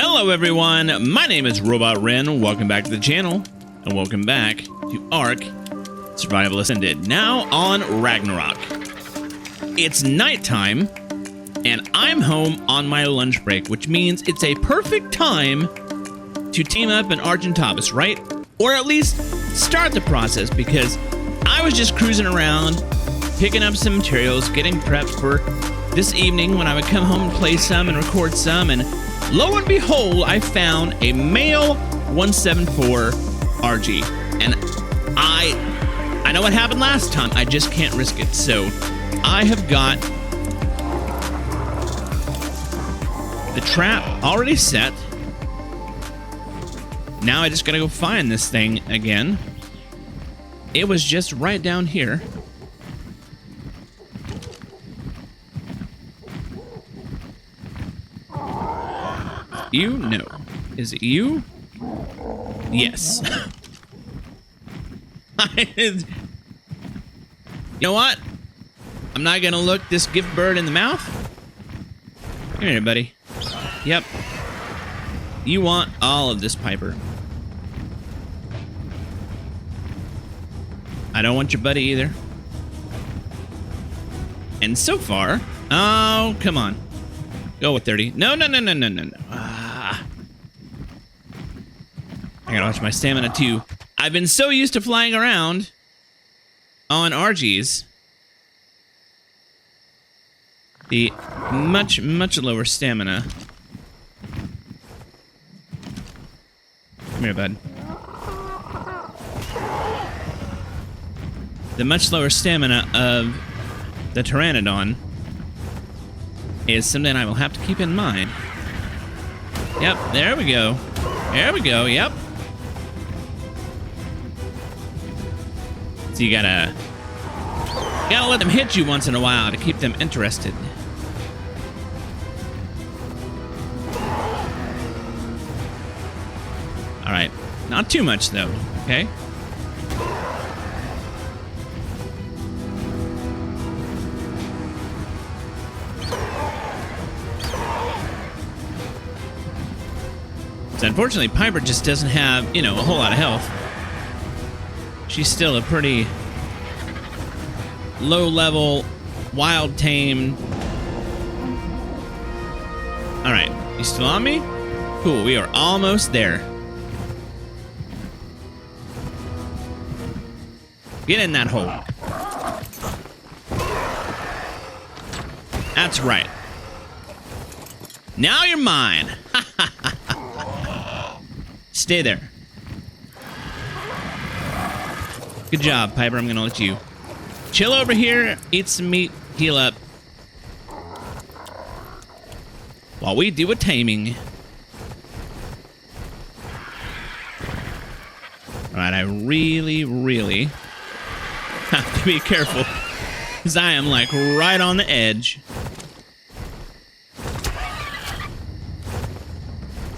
Hello everyone, my name is Robot Ren. Welcome back to the channel, and welcome back to Ark Survival Ascended. Now on Ragnarok. It's nighttime, and I'm home on my lunch break, which means it's a perfect time to team up an Argentavis, right? Or at least start the process, because I was just cruising around, picking up some materials, getting prepped for this evening when I would come home and play some and record some, and lo and behold, I found a male 174 RG, and I know what happened last time. I just can't risk it, so I have got the trap already set. Now I just gotta go find this thing again. It was just right down here. You? No. Is it you? Yes. You know what? I'm not gonna look this gift bird in the mouth. Come here, buddy. Yep. You want all of this, Piper. I don't want your buddy either. And so far... Oh, come on. Go with 30. No. I gotta watch my stamina too. I've been so used to flying around on RGs. The much lower stamina. Come here, bud. The much lower stamina of the Pteranodon is something I will have to keep in mind. Yep, there we go. There we go, yep. So you gotta let them hit you once in a while to keep them interested. Alright, not too much though, okay? So unfortunately, Piper just doesn't have, you know, a whole lot of health. She's still a pretty low-level, wild tame. All right, you still on me? Cool, we are almost there. Get in that hole. That's right. Now you're mine. Stay there. Good job, Piper. I'm gonna let you chill over here, eat some meat, heal up, while we do a taming. Alright, I really have to be careful, because I am like right on the edge.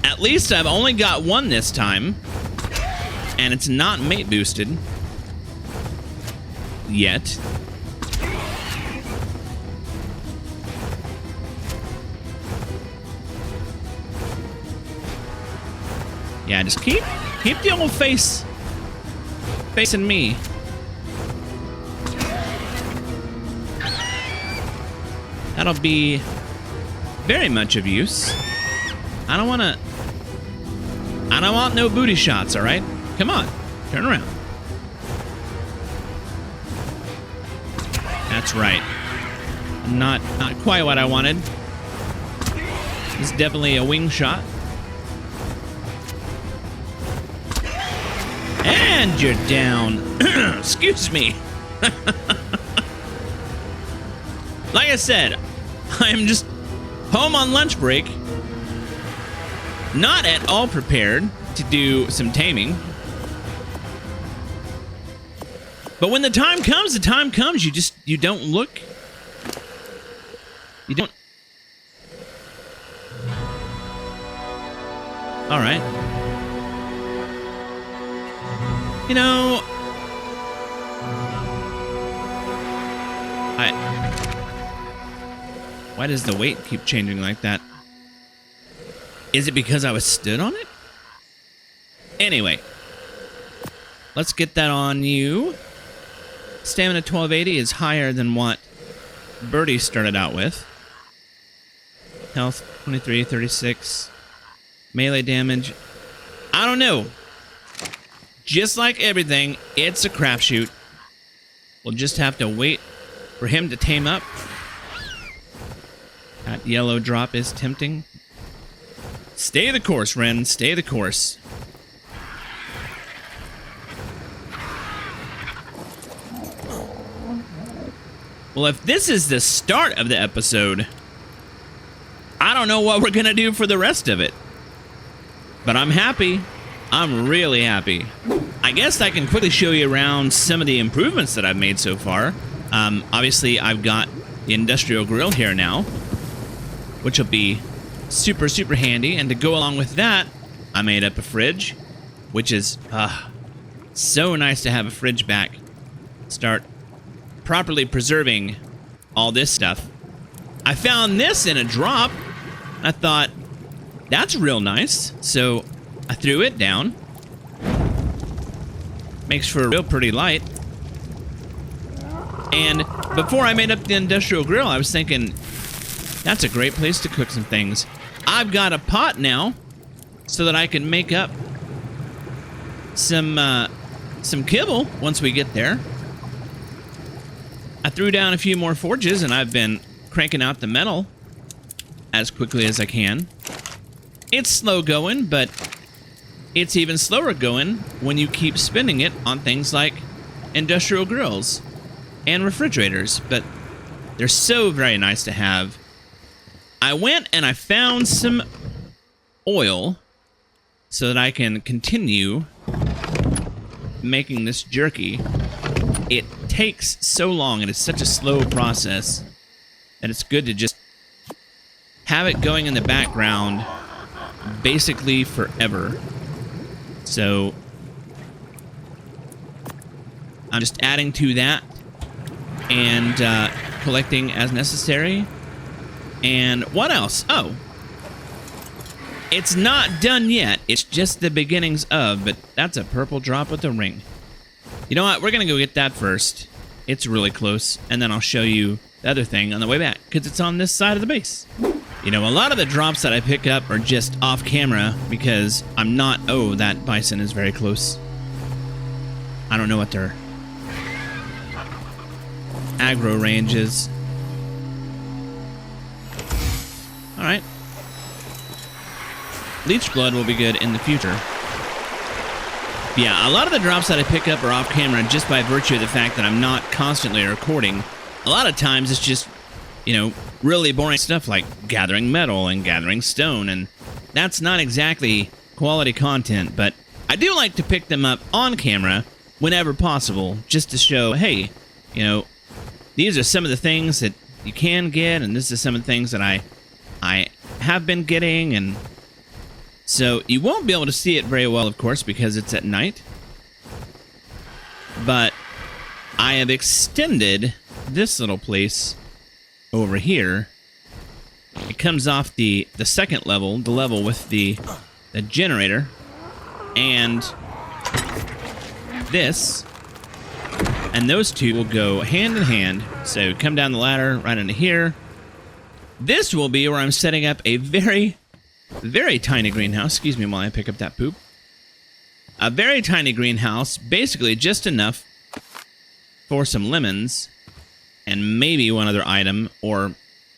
At least I've only got one this time, and it's not mate boosted yet. Yeah, just keep the old face facing me. That'll be very much of use. I don't want no booty shots, all right? Come on, turn around. That's right. Not quite what I wanted. It's definitely a wing shot. And you're down. Excuse me. Like I said, I'm just home on lunch break. Not at all prepared to do some taming. But when the time comes, you don't look. You don't. All right. You know, why does the weight keep changing like that? Is it because I was stood on it? Anyway, let's get that on you. Stamina 1280 is higher than what Birdie started out with. Health 23, 36. Melee damage. I don't know. Just like everything, it's a crapshoot. We'll just have to wait for him to tame up. That yellow drop is tempting. Stay the course, Ren. Stay the course. Well, if this is the start of the episode, I don't know what we're going to do for the rest of it. But I'm happy. I'm really happy. I guess I can quickly show you around some of the improvements that I've made so far. Obviously, I've got the industrial grill here now, which will be super, super handy. And to go along with that, I made up a fridge, which is so nice to have a fridge back. Start properly preserving all this stuff. I found this in a drop. I thought, that's real nice. So I threw it down. Makes for a real pretty light. And before I made up the industrial grill, I was thinking, that's a great place to cook some things. I've got a pot now so that I can make up some kibble once we get there. I threw down a few more forges, and I've been cranking out the metal as quickly as I can. It's slow going, but it's even slower going when you keep spinning it on things like industrial grills and refrigerators, but they're so very nice to have. I went and I found some oil so that I can continue making this jerky. It takes so long and it's such a slow process that it's good to just have it going in the background basically forever. So I'm just adding to that and collecting as necessary. And what else? Oh, it's not done yet. It's just the beginnings of, but that's a purple drop with a ring. You know what? We're going to go get that first. It's really close. And then I'll show you the other thing on the way back, because it's on this side of the base. You know, a lot of the drops that I pick up are just off camera because I'm not... Oh, that bison is very close. I don't know what their aggro range is. Alright. Leech blood will be good in the future. Yeah, a lot of the drops that I pick up are off camera just by virtue of the fact that I'm not constantly recording. A lot of times it's just, you know, really boring stuff like gathering metal and gathering stone, and that's not exactly quality content, but I do like to pick them up on camera whenever possible, just to show, hey, you know, these are some of the things that you can get, and this is some of the things that I have been getting, and so you won't be able to see it very well, of course, because it's at night. But I have extended this little place over here. It comes off the second level, the level with the generator, and this, and those two will go hand in hand. So come down the ladder right into here. This will be where I'm setting up a very, very tiny greenhouse. Excuse me while I pick up that poop. A very tiny greenhouse, basically just enough for some lemons and maybe one other item or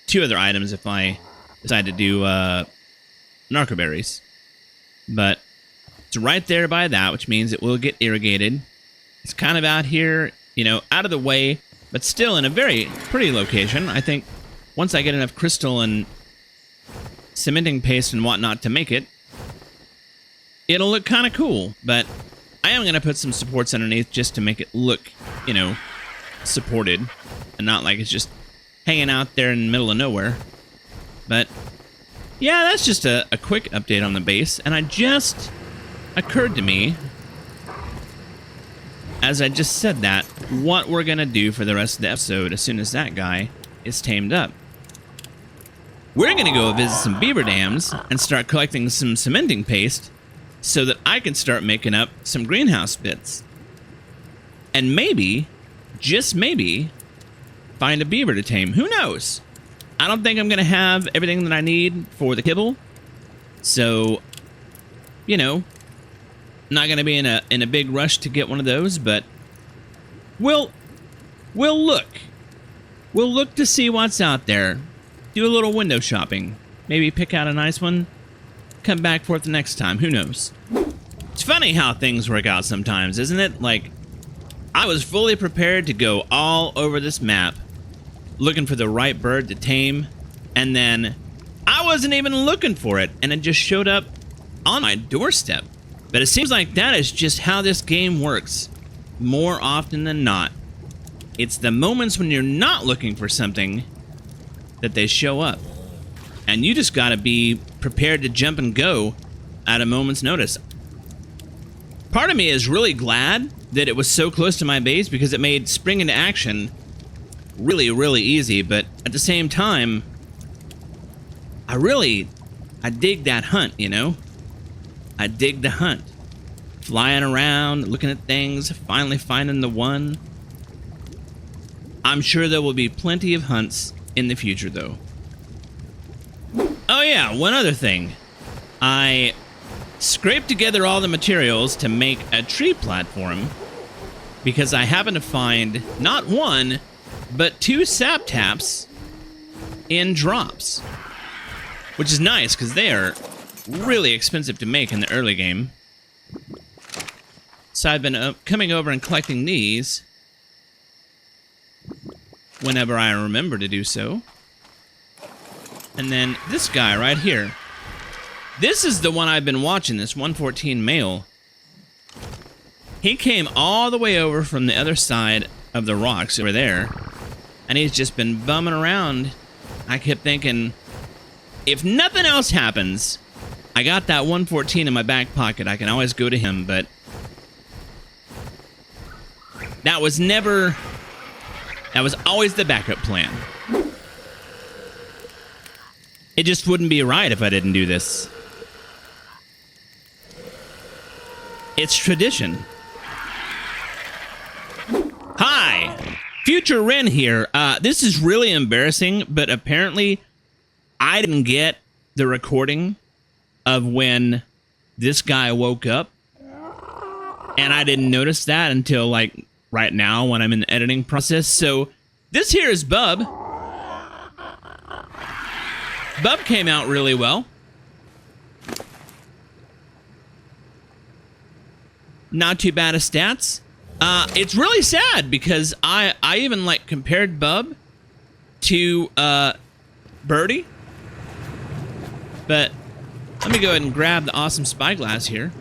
two other items if I decide to do narcoberries. But it's right there by that, which means it will get irrigated. It's kind of out here, you know, out of the way, but still in a very pretty location. I think once I get enough crystal and cementing paste and whatnot to make it, it'll look kind of cool. But I am going to put some supports underneath just to make it look, you know, supported and not like it's just hanging out there in the middle of nowhere. But yeah, that's just a quick update on the base. And it just occurred to me as I just said that, what we're going to do for the rest of the episode as soon as that guy is tamed up. we're going to go visit some beaver dams and start collecting some cementing paste so that I can start making up some greenhouse bits. And maybe, just maybe, find a beaver to tame. Who knows? I don't think I'm going to have everything that I need for the kibble. So, you know, not going to be in a big rush to get one of those, but we'll look. We'll look to see what's out there. Do a little window shopping. Maybe pick out a nice one. Come back for it the next time. Who knows? It's funny how things work out sometimes, isn't it? Like, I was fully prepared to go all over this map looking for the right bird to tame, and then I wasn't even looking for it, and it just showed up on my doorstep. But it seems like that is just how this game works more often than not. It's the moments when you're not looking for something that they show up. And you just gotta be prepared to jump and go at a moment's notice. Part of me is really glad that it was so close to my base because it made spring into action really, really easy. But at the same time, I dig that hunt, you know? I dig the hunt. Flying around, looking at things, finally finding the one. I'm sure there will be plenty of hunts in the future, though. Oh yeah, one other thing. I scraped together all the materials to make a tree platform because I happened to find not one, but 2 sap taps in drops. Which is nice because they are really expensive to make in the early game. So I've been coming over and collecting these whenever I remember to do so. And then this guy right here. This is the one I've been watching, this 114 male. He came all the way over from the other side of the rocks over there, and he's just been bumming around. I kept thinking, if nothing else happens, I got that 114 in my back pocket. I can always go to him, but that was always the backup plan. It just wouldn't be right if I didn't do this. It's tradition. Hi! Future Ren here. This is really embarrassing, but apparently I didn't get the recording of when this guy woke up. And I didn't notice that until, like, right now when I'm in the editing process. So this here is Bub. Bub came out really well. Not too bad of stats. It's really sad because I even like compared Bub to Birdie. But let me go ahead and grab the awesome spyglass here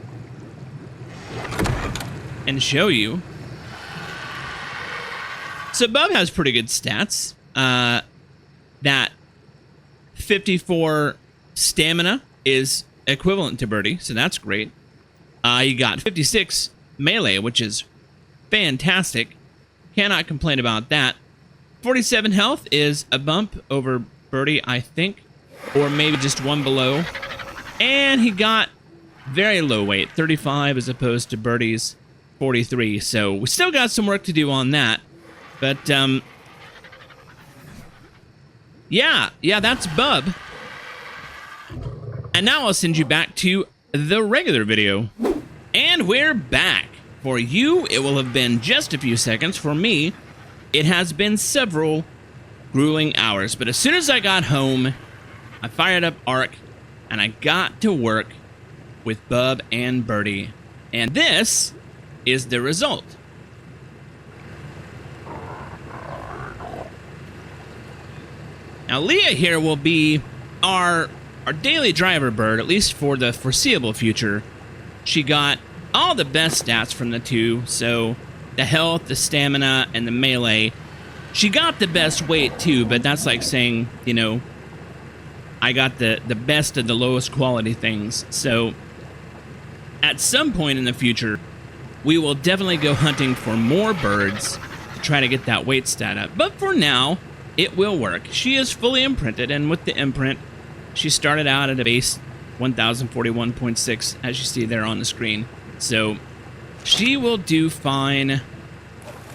and show you. So Bub has pretty good stats. That 54 stamina is equivalent to Birdie, so that's great. You got 56 melee, which is fantastic. Cannot complain about that. 47 health is a bump over Birdie, I think, or maybe just one below. And he got very low weight, 35 as opposed to Birdie's 43. So we still got some work to do on that. But, yeah, that's Bub. And now I'll send you back to the regular video. And we're back. For you, it will have been just a few seconds. For me, it has been several grueling hours. But as soon as I got home, I fired up Ark, and I got to work with Bub and Birdie. And this is the result. Now, Leah here will be our daily driver bird, at least for the foreseeable future. She got all the best stats from the two, so the health, the stamina, and the melee. She got the best weight, too, but that's like saying, you know, I got the best of the lowest quality things. So, at some point in the future, we will definitely go hunting for more birds to try to get that weight stat up. But for now, it will work. She is fully imprinted, and with the imprint, she started out at a base 1041.6, as you see there on the screen. So she will do fine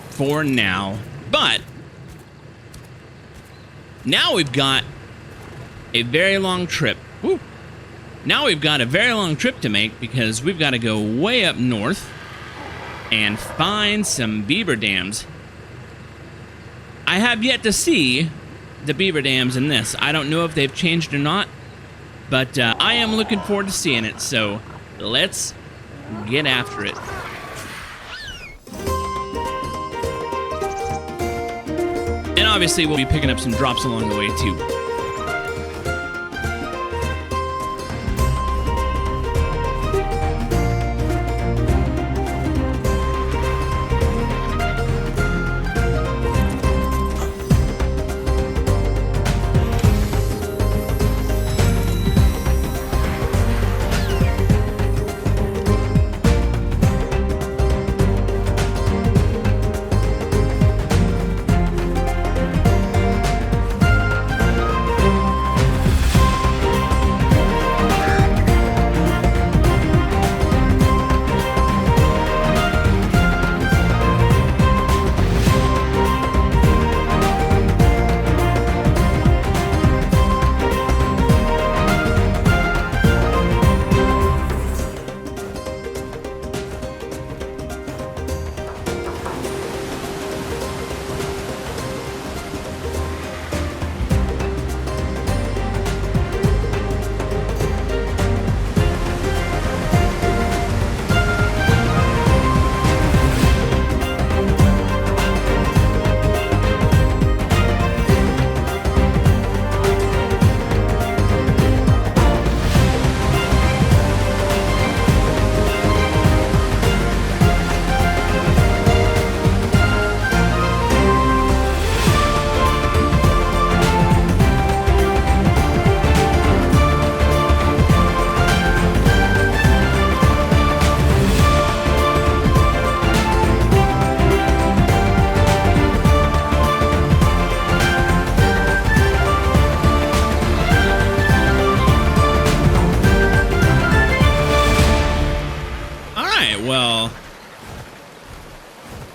for now. But now we've got a very long trip. Woo. Now we've got a very long trip to make because we've got to go way up north and find some beaver dams. I have yet to see the beaver dams in this. I don't know if they've changed or not, but I am looking forward to seeing it. So let's get after it. And obviously we'll be picking up some drops along the way too.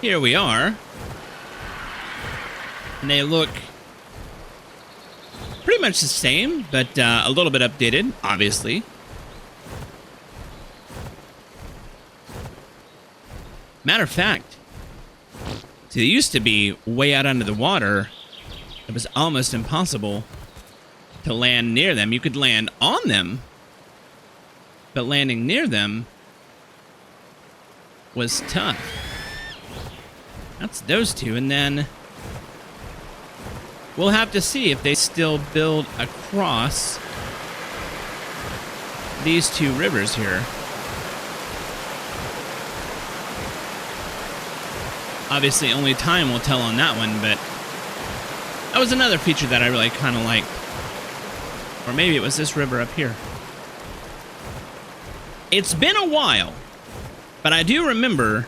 Here we are. And they look pretty much the same, but a little bit updated, obviously. Matter of fact, see, they used to be way out under the water. It was almost impossible to land near them. You could land on them, but landing near them was tough. That's those two, and then we'll have to see if they still build across these two rivers here. Obviously, only time will tell on that one, but that was another feature that I really kind of liked. Or maybe it was this river up here. It's been a while, but I do remember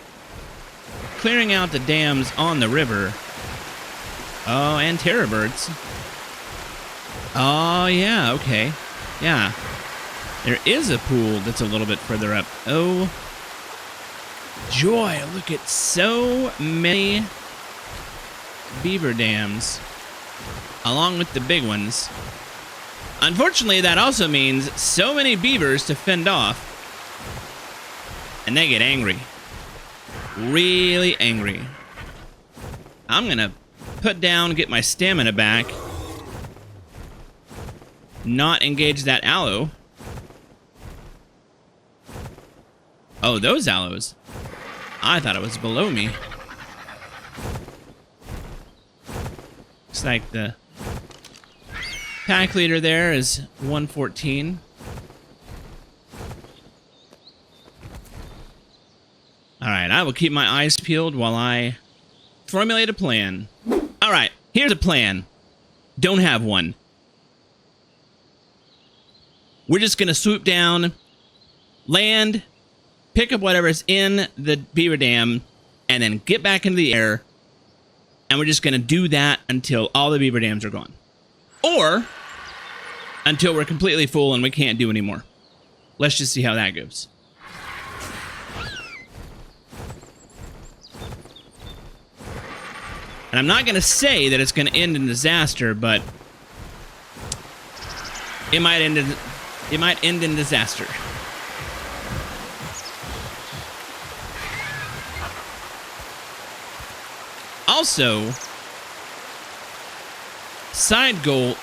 clearing out the dams on the river. Oh, and terror birds. Oh, yeah, okay. Yeah. There is a pool that's a little bit further up. Oh, joy, look at so many beaver dams, along with the big ones. Unfortunately, that also means so many beavers to fend off, and they get angry. Really angry. I'm gonna put down, get my stamina back, not engage that aloe. Oh, those aloes. I thought it was below me. Looks like the pack leader there is 114. Alright, I will keep my eyes peeled while I formulate a plan. Alright, here's a plan. Don't have one. We're just gonna swoop down, land, pick up whatever's in the beaver dam, and then get back into the air, And we're just going to do that until all the beaver dams are gone. Or until we're completely full and we can't do anymore. Let's just see how that goes. And I'm not going to say that it's going to end in disaster, but it might end in disaster. Also, side goal.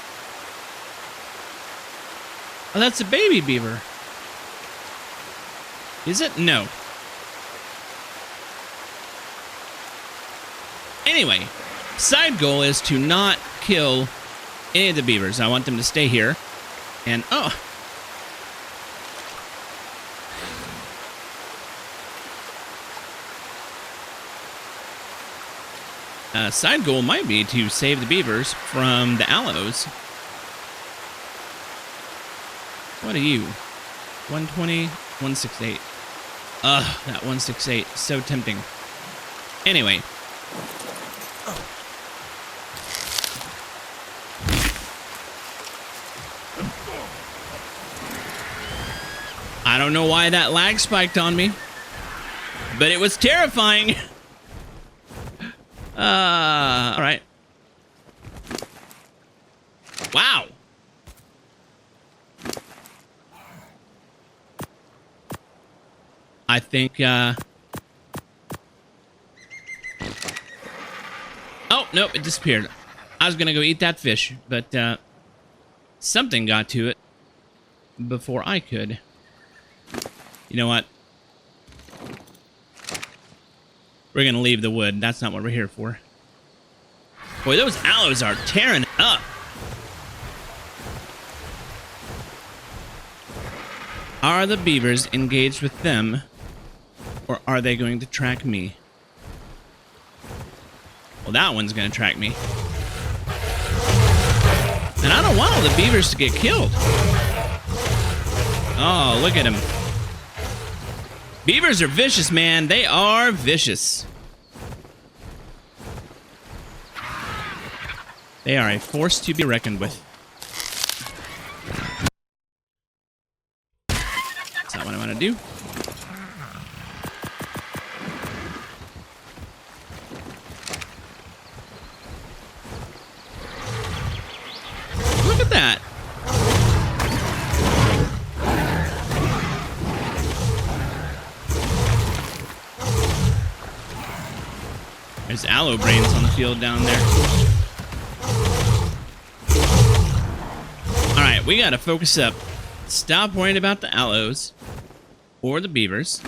Oh, that's a baby beaver. Is it? No. Anyway, side goal is to not kill any of the beavers. I want them to stay here. And, oh. Side goal might be to save the beavers from the aloes. What are you? 120, 168. Ugh, that 168. So tempting. Anyway. I don't know why that lag spiked on me, but it was terrifying. All right. Wow. I think, oh, nope, it disappeared. I was gonna go eat that fish, but, something got to it before I could. You know what? We're gonna leave the wood. That's not what we're here for. Boy, those aloes are tearing up. Are the beavers engaged with them, or are they going to track me? Well, that one's gonna track me. And I don't want all the beavers to get killed. Oh, look at him. Beavers are vicious, man. They are vicious. They are a force to be reckoned with. That's not what I want to do. Look at that. There's aloe brains on the field down there. Alright, we gotta focus up. Stop worrying about the aloes or the beavers.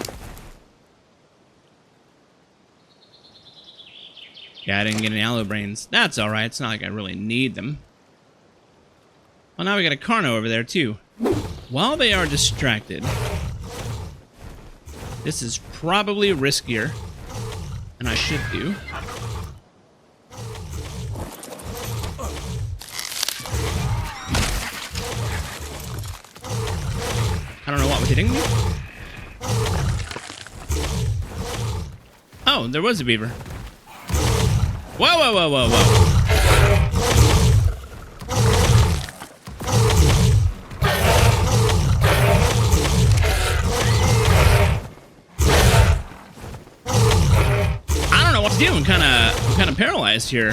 Yeah, I didn't get any aloe brains. That's alright, it's not like I really need them. Well, now we got a carno over there too. While they are distracted, this is probably riskier than I should do. I don't know what was hitting me. Oh, there was a beaver. Whoa, whoa, whoa, whoa, whoa. I don't know what to do. I'm kind of paralyzed here.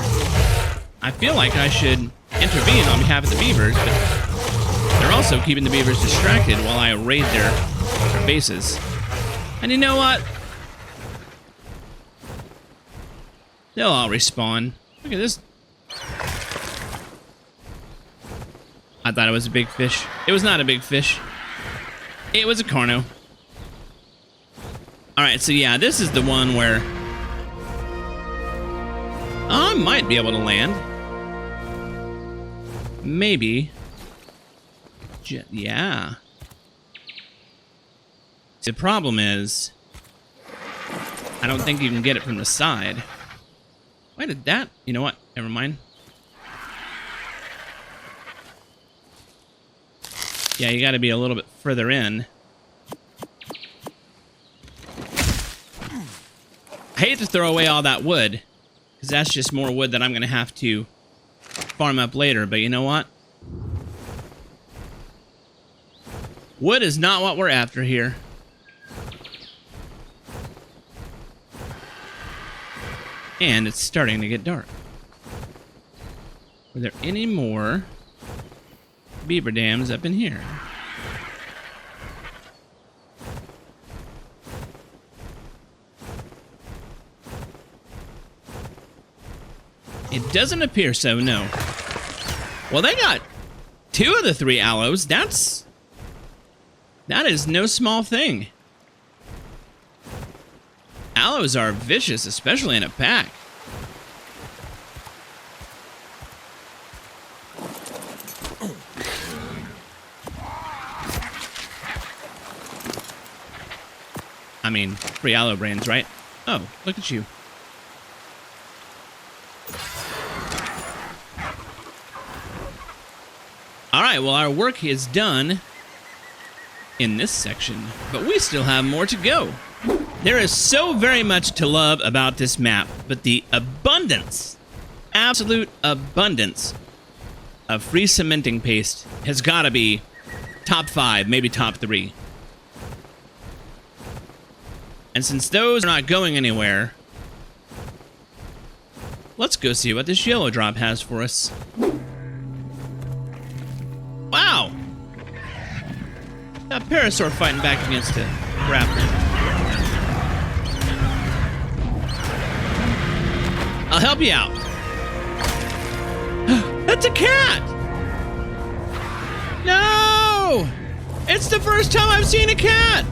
I feel like I should intervene on behalf of the beavers, but they're also keeping the beavers distracted while I raid their bases. And you know what? They'll all respawn. Look at this. I thought it was a big fish. It was not a big fish. It was a carno. Alright, so yeah, this is the one where I might be able to land. Maybe. Yeah. The problem is, I don't think you can get it from the side. Why did that? You know what? Never mind. Yeah, you got to be a little bit further in. I hate to throw away all that wood, because that's just more wood that I'm going to have to farm up later. But you know what? Wood is not what we're after here. And it's starting to get dark. Are there any more beaver dams up in here? It doesn't appear so, no. Well, they got 2 of the 3 aloes. That is no small thing. Aloes are vicious, especially in a pack. I mean, 3 aloe brains, right? Oh, look at you. Alright, well, our work is done in this section, but we still have more to go. There is so very much to love about this map, but the abundance, absolute abundance of free cementing paste has got to be top 5, maybe top 3. And since those are not going anywhere, let's go see what this yellow drop has for us. Wow! That parasaur fighting back against a raptor. I'll help you out. That's a cat! No! It's the first time I've seen a cat!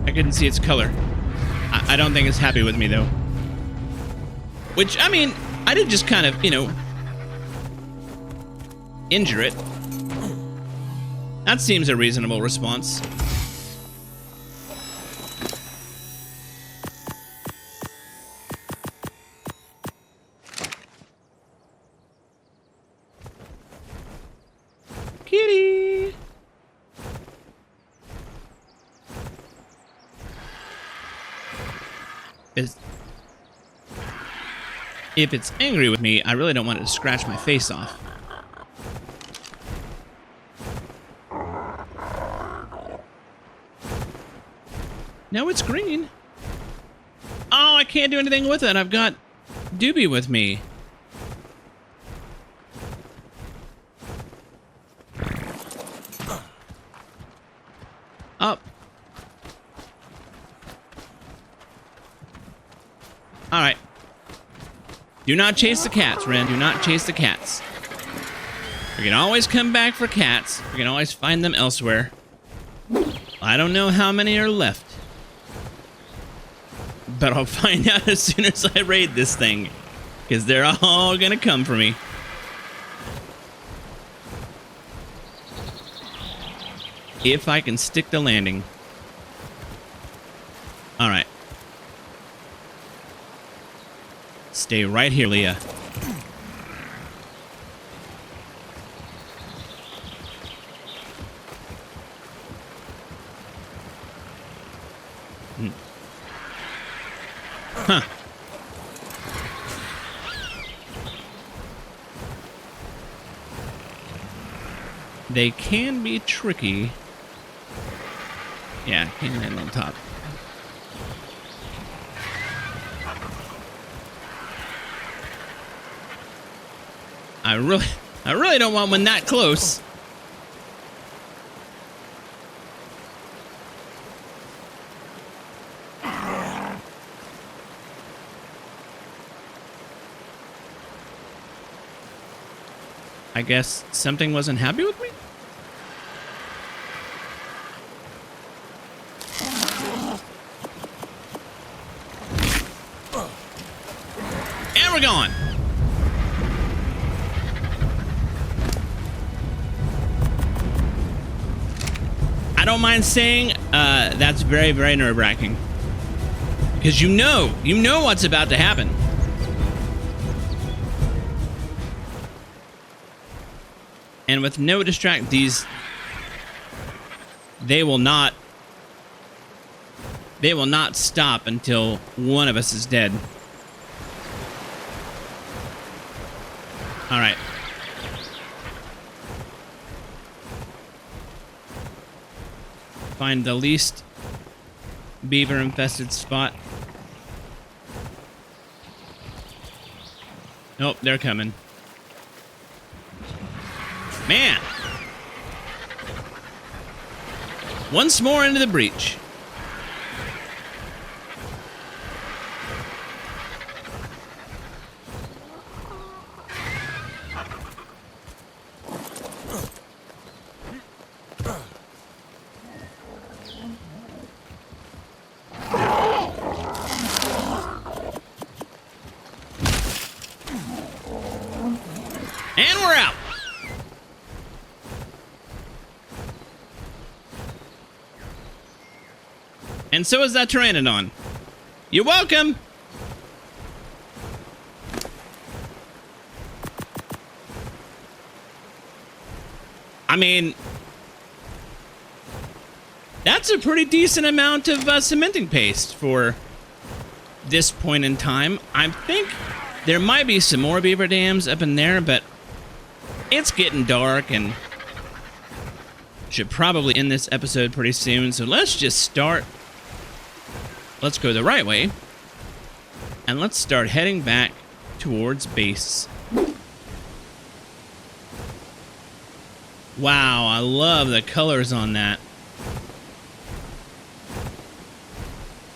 I couldn't see its color. I don't think it's happy with me, though. Which, I mean, I did just kind of, you know, injure it. That seems a reasonable response. Kitty! If it's angry with me, I really don't want it to scratch my face off. No, it's green. Oh, I can't do anything with it. I've got Doobie with me. Up. All right. Do not chase the cats, Ren. Do not chase the cats. We can always come back for cats. We can always find them elsewhere. I don't know how many are left. But I'll find out as soon as I raid this thing. Because they're all gonna come for me. If I can stick the landing. Alright. Stay right here, Leah. Huh. They can be tricky. Yeah, can't land on top. I really don't want one that close. I guess something wasn't happy with me? And we're gone. I don't mind saying that's very, very nerve-wracking. Because you know what's about to happen. And with no distract, they will not They will not stop until one of us is dead. All right. Find the least beaver infested spot. Nope, they're coming. Man! Once more into the breach. And we're out. And so is that pteranodon. You're welcome. I mean, that's a pretty decent amount of cementing paste for this point in time. I think there might be some more beaver dams up in there, but it's getting dark and should probably end this episode pretty soon. So let's just start. Let's go the right way. And let's start heading back towards base. Wow, I love the colors on that.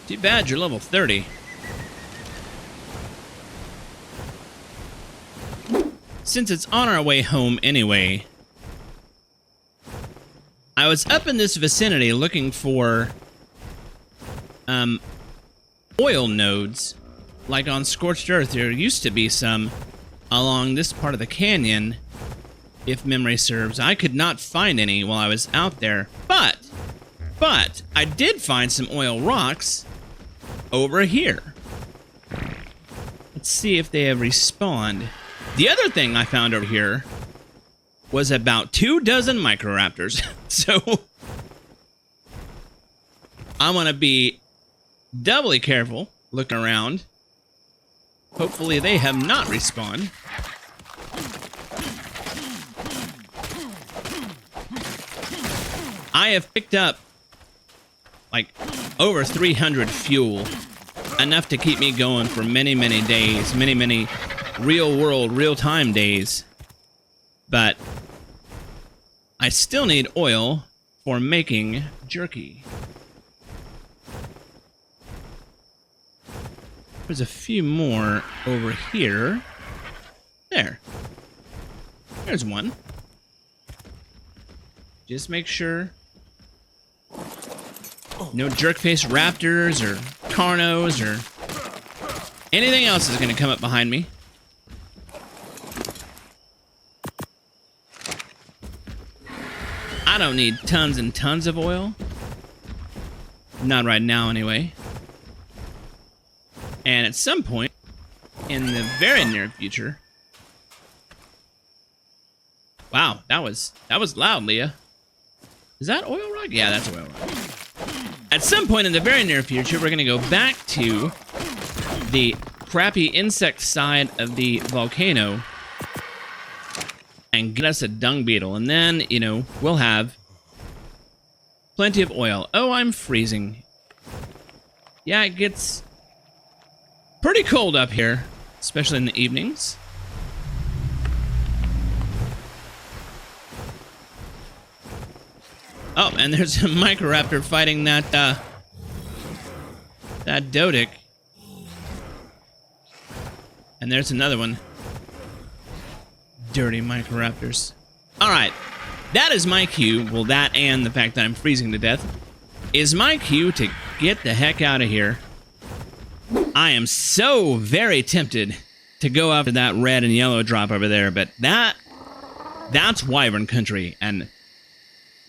Too bad you're level 30. Since it's on our way home anyway, I was up in this vicinity looking for oil nodes. Like on Scorched Earth, there used to be some along this part of the canyon, if memory serves. I could not find any while I was out there, but I did find some oil rocks over here. Let's see if they have respawned. The other thing I found over here was about 24 microraptors. So I want to be doubly careful looking around. Hopefully they have not respawned. I have picked up like over 300 fuel, enough to keep me going for many, many days, many real world, real-time days. But I still need oil for making jerky. There's a few more over here. There. There's one. Just make sure no jerk-faced raptors or carnos or anything else is going to come up behind me. I don't need tons and tons of oil. Not right now, anyway. And at some point in the very near future... Wow, that was loud, Leah. Is that oil rock? Yeah, that's oil rock. At some point in the very near future, we're going to go back to the crappy insect side of the volcano and get us a dung beetle. And then, you know, we'll have plenty of oil. Oh, I'm freezing. Yeah, it gets pretty cold up here, especially in the evenings. Oh, and there's a microraptor fighting that Dodic. And there's another one. Dirty microraptors. Alright, that is my cue. Well, that and the fact that I'm freezing to death is my cue to get the heck out of here. I am so very tempted to go after that red and yellow drop over there, but that's wyvern country, and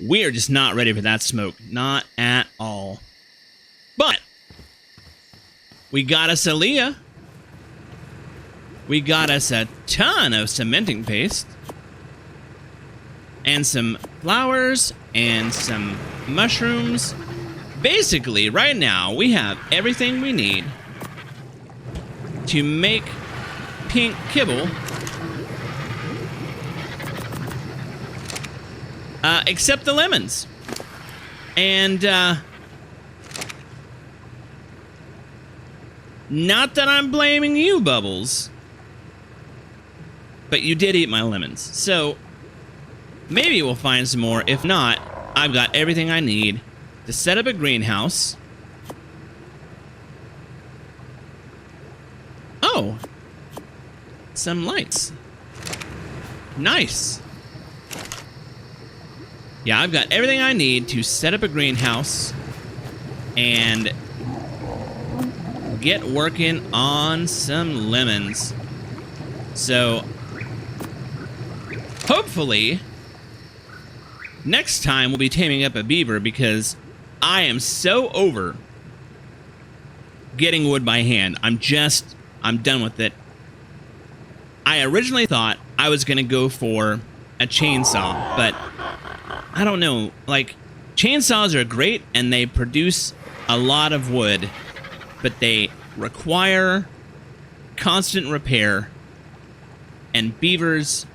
we are just not ready for that smoke. Not at all. But we got us a Leah. We got us a ton of cementing paste. And some flowers and some mushrooms. basically, right now, we have everything we need to make pink kibble. Except the lemons. And, not that I'm blaming you, Bubbles. But you did eat my lemons. So, maybe we'll find some more. If not, I've got everything I need to set up a greenhouse. Oh. Some lights. Nice. Yeah, I've got everything I need to set up a greenhouse and get working on some lemons. So, hopefully, next time we'll be taming up a beaver, because I am so over getting wood by hand. I'm done with it. I originally thought I was going to go for a chainsaw, but I don't know. Like, chainsaws are great and they produce a lot of wood, but they require constant repair. And beavers,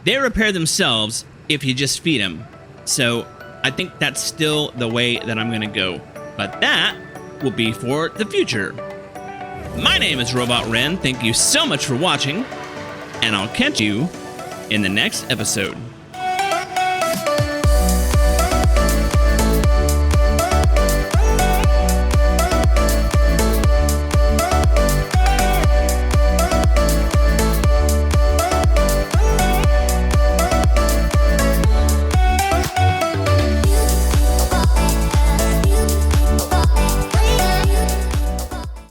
they repair themselves if you just feed them. So I think that's still the way that I'm going to go. But that will be for the future. My name is Robot Ren. Thank you so much for watching, and I'll catch you in the next episode.